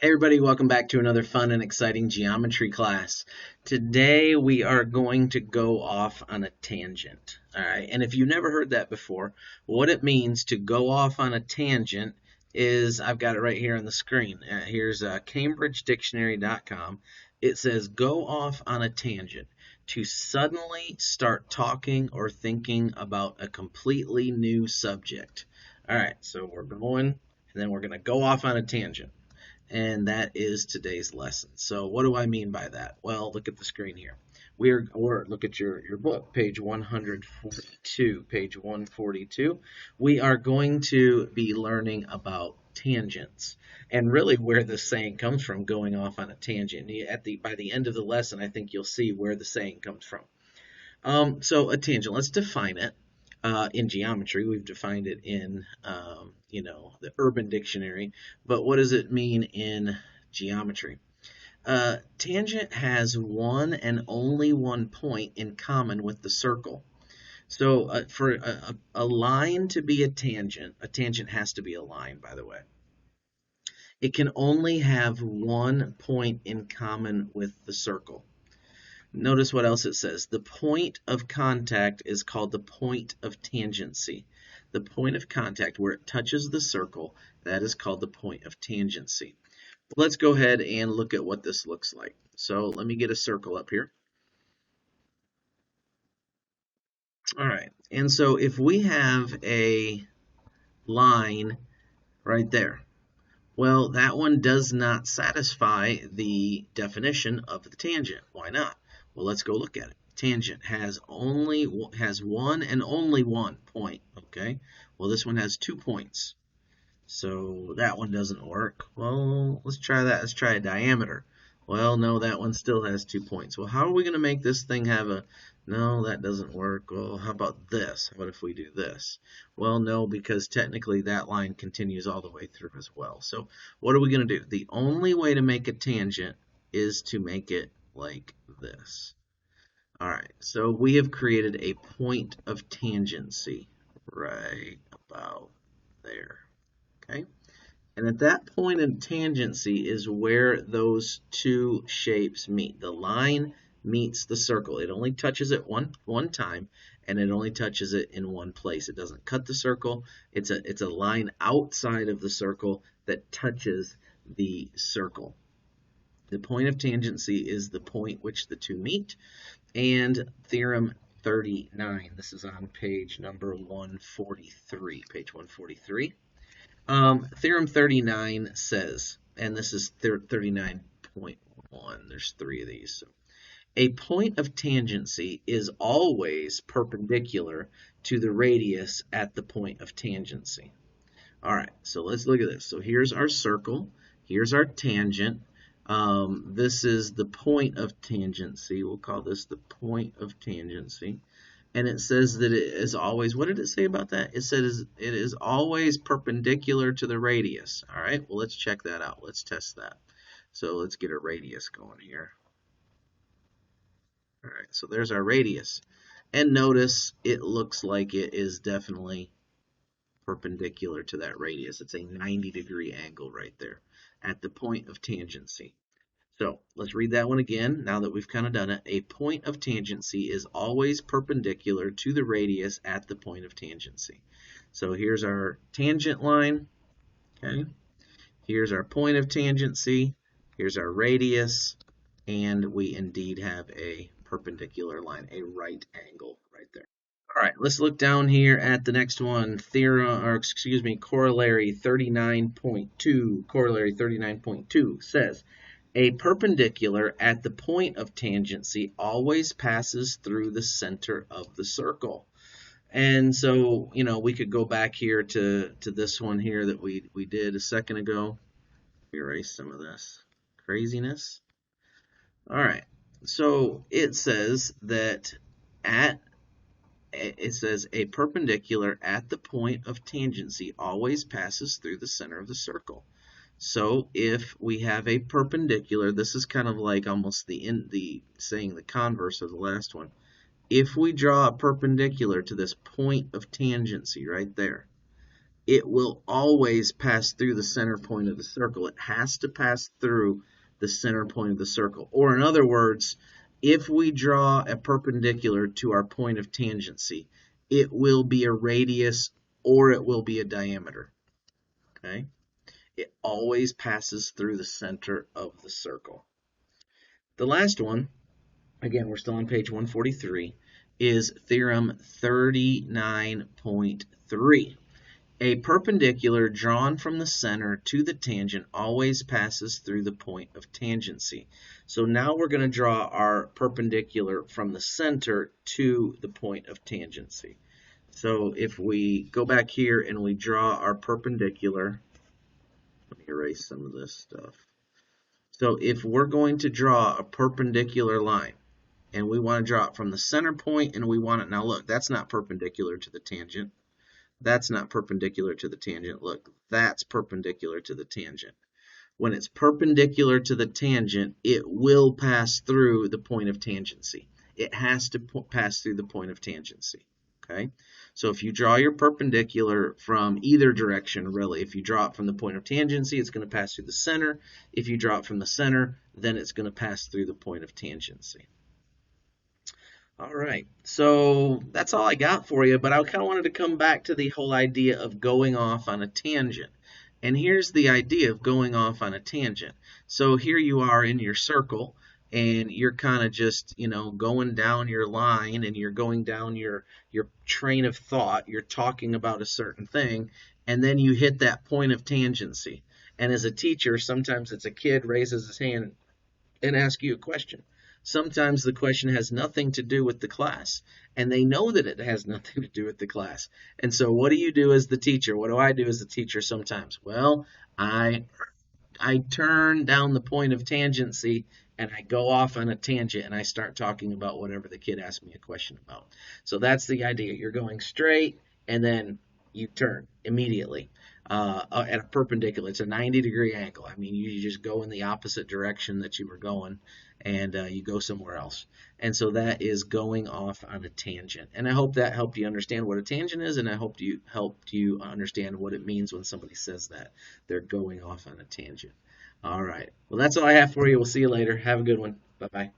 Hey everybody, welcome back to another fun and exciting geometry class. Today we are going to go off on a tangent. All right, and if you've never heard that before, what it means to go off on a tangent is, I've got it right here on the screen. Here's CambridgeDictionary.com. It says go off on a tangent, to suddenly start talking or thinking about a completely new subject. All right, so we're going, and then we're going to go off on a tangent. And that is today's lesson. So what do I mean by that? Well, look at the screen here. Or look at your book, page 142. Page 142. We are going to be learning about tangents and really where the saying comes from, going off on a tangent. By the end of the lesson, I think you'll see where the saying comes from. So a tangent, let's define it. In geometry, we've defined it in, the Urban Dictionary. But what does it mean in geometry? Tangent has one and only one point in common with the circle. So for a line to be a tangent has to be a line, by the way. It can only have one point in common with the circle. Notice what else it says. The point of contact is called the point of tangency. The point of contact where it touches the circle, that is called the point of tangency. Let's go ahead and look at what this looks like. So let me get a circle up here. All right, and so if we have a line right there, well, that one does not satisfy the definition of the tangent. Why not? Well, let's go look at it. Tangent has one and only one point, okay? Well, this one has 2 points. So that one doesn't work. Well, let's try that. Let's try a diameter. Well, no, that one still has 2 points. Well, how are we going to make this thing have a... No, that doesn't work. Well, how about this? What if we do this? Well, no, because technically that line continues all the way through as well. So what are we going to do? The only way to make a tangent is to make it like this. All right, so we have created a point of tangency right about there, okay? And at that point of tangency is where those two shapes meet. The line meets the circle. It only touches it one time, and it only touches it in one place. It doesn't cut the circle. It's a line outside of the circle that touches the circle. The point of tangency is the point which the two meet. And theorem 39. This is on page number 143. Page 143. Theorem 39 says, and this is 39.1. There's 3 of these. So, a point of tangency is always perpendicular to the radius at the point of tangency. All right, so let's look at this. So here's our circle. Here's our tangent. This is the point of tangency. We'll call this the point of tangency. And it says that it is always, what did it say about that? It says it is always perpendicular to the radius. All right, well, let's check that out. Let's test that. So let's get a radius going here. All right, so there's our radius. And notice it looks like it is definitely perpendicular to that radius. It's a 90-degree angle right there at the point of tangency. So let's read that one again now that we've kind of done it. A point of tangency is always perpendicular to the radius at the point of tangency. So here's our tangent line. Okay. Here's our point of tangency. Here's our radius. And we indeed have a perpendicular line, a right angle right there. All right, let's look down here at the next one. Corollary 39.2. Corollary 39.2 says, a perpendicular at the point of tangency always passes through the center of the circle. And so, we could go back here to this one here that we did a second ago. Erase some of this craziness. All right, so it says that it says a perpendicular at the point of tangency always passes through the center of the circle. So if we have a perpendicular, this is kind of like almost saying the converse of the last one. If we draw a perpendicular to this point of tangency right there, it will always pass through the center point of the circle. It has to pass through the center point of the circle. Or in other words, if we draw a perpendicular to our point of tangency, it will be a radius or it will be a diameter. Okay? It always passes through the center of the circle. The last one, again, we're still on page 143, is theorem 39.3. A perpendicular drawn from the center to the tangent always passes through the point of tangency. So now we're going to draw our perpendicular from the center to the point of tangency. So if we go back here and we draw our perpendicular, let me erase some of this stuff. So if we're going to draw a perpendicular line, and we want to draw it from the center point, and we want it, now look, that's not perpendicular to the tangent. That's not perpendicular to the tangent. Look, that's perpendicular to the tangent. When it's perpendicular to the tangent, it will pass through the point of tangency. It has to pass through the point of tangency. Okay? So if you draw your perpendicular from either direction, really, if you draw it from the point of tangency, it's going to pass through the center. If you draw it from the center, then it's going to pass through the point of tangency. All right, so that's all I got for you, but I kind of wanted to come back to the whole idea of going off on a tangent. And here's the idea of going off on a tangent. So here you are in your circle, and you're kind of just, going down your line, and you're going down your train of thought. You're talking about a certain thing, and then you hit that point of tangency. And as a teacher, sometimes it's a kid raises his hand and asks you a question. Sometimes the question has nothing to do with the class, and they know that it has nothing to do with the class. And so what do you do as the teacher? What do I do as the teacher sometimes? Well, I turn down the point of tangency, and I go off on a tangent, and I start talking about whatever the kid asked me a question about. So that's the idea. You're going straight, and then you turn immediately at a perpendicular. It's a 90-degree angle. I mean, you just go in the opposite direction that you were going, and you go somewhere else. And so that is going off on a tangent. And I hope that helped you understand what a tangent is, and I hope you helped you understand what it means when somebody says that they're going off on a tangent. All right. Well, that's all I have for you. We'll see you later. Have a good one. Bye-bye.